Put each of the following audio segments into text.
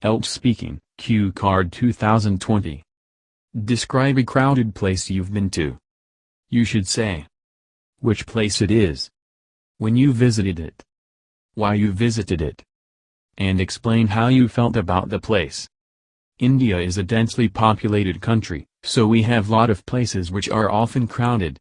IELTS Speaking, Q Card 2020. Describe a crowded place you've been to. You should say which place it is, when you visited it, why you visited it, and explain how you felt about the place. India is a densely populated country, so we have lot of places which are often crowded.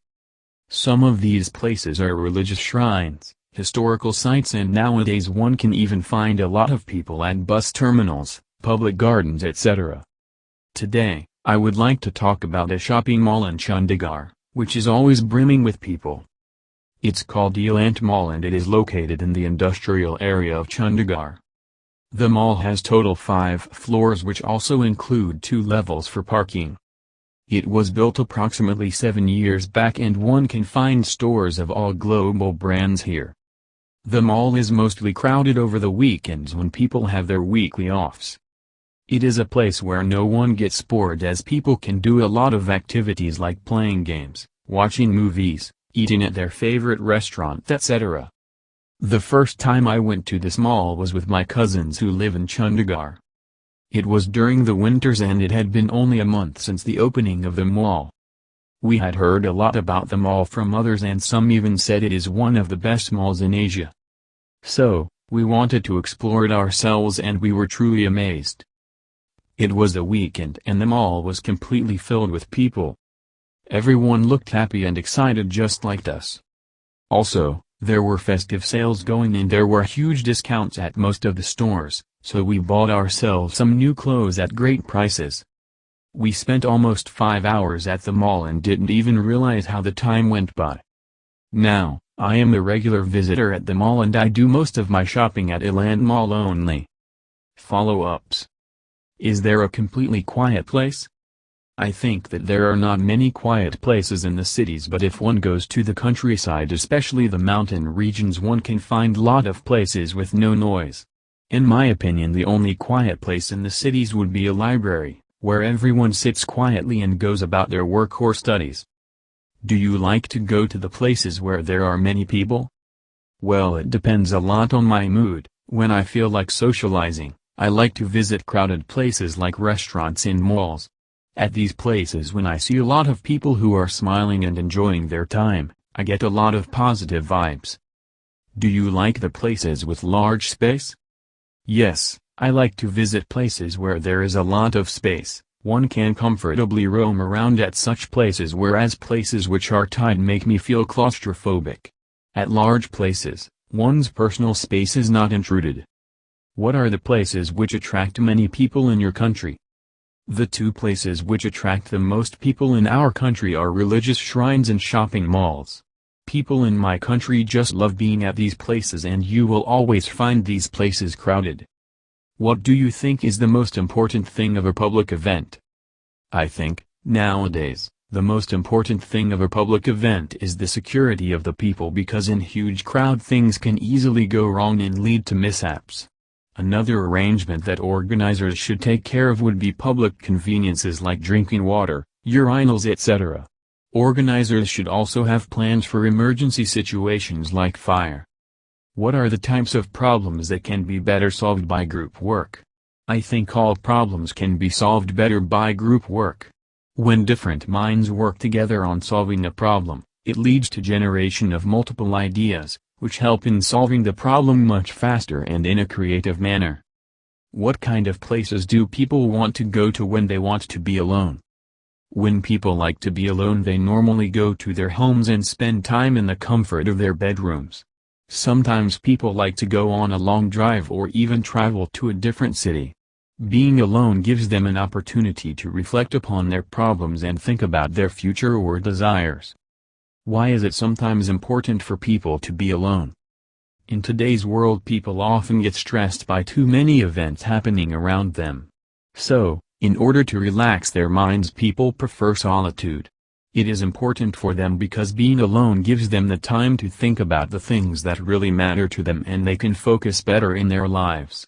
Some of these places are religious shrines, historical sites, and nowadays one can even find a lot of people at bus terminals, public gardens, etc. Today, I would like to talk about a shopping mall in Chandigarh, which is always brimming with people. It's called IELTS Mall and it is located in the industrial area of Chandigarh. The mall has total 5 floors which also include 2 levels for parking. It was built approximately 7 years back and one can find stores of all global brands here. The mall is mostly crowded over the weekends when people have their weekly offs. It is a place where no one gets bored as people can do a lot of activities like playing games, watching movies, eating at their favorite restaurant, etc. The first time I went to this mall was with my cousins who live in Chandigarh. It was during the winters and it had been only a month since the opening of the mall. We had heard a lot about the mall from others and some even said it is one of the best malls in Asia. So, we wanted to explore it ourselves and we were truly amazed. It was a weekend and the mall was completely filled with people. Everyone looked happy and excited just like us. Also, there were festive sales going and there were huge discounts at most of the stores, so we bought ourselves some new clothes at great prices. We spent almost 5 hours at the mall and didn't even realize how the time went by. Now, I am a regular visitor at the mall and I do most of my shopping at IELTS Mall only. Follow-ups. Is there a completely quiet place? I think that there are not many quiet places in the cities, but if one goes to the countryside, especially the mountain regions, one can find lot of places with no noise. In my opinion, the only quiet place in the cities would be a library, where everyone sits quietly and goes about their work or studies. Do you like to go to the places where there are many people? Well, it depends a lot on my mood. When I feel like socializing, I like to visit crowded places like restaurants and malls. At these places, when I see a lot of people who are smiling and enjoying their time, I get a lot of positive vibes. Do you like the places with large space? Yes, I like to visit places where there is a lot of space. One can comfortably roam around at such places, whereas places which are tight make me feel claustrophobic. At large places, one's personal space is not intruded. What are the places which attract many people in your country? The 2 places which attract the most people in our country are religious shrines and shopping malls. People in my country just love being at these places and you will always find these places crowded. What do you think is the most important thing of a public event? I think, nowadays, the most important thing of a public event is the security of the people, because in huge crowd things can easily go wrong and lead to mishaps. Another arrangement that organizers should take care of would be public conveniences like drinking water, urinals, etc. Organizers should also have plans for emergency situations like fire. What are the types of problems that can be better solved by group work? I think all problems can be solved better by group work. When different minds work together on solving a problem, it leads to generation of multiple ideas, which help in solving the problem much faster and in a creative manner. What kind of places do people want to go to when they want to be alone? When people like to be alone, they normally go to their homes and spend time in the comfort of their bedrooms. Sometimes people like to go on a long drive or even travel to a different city. Being alone gives them an opportunity to reflect upon their problems and think about their future or desires. Why is it sometimes important for people to be alone? In today's world, people often get stressed by too many events happening around them. So, in order to relax their minds, people prefer solitude. It is important for them because being alone gives them the time to think about the things that really matter to them and they can focus better in their lives.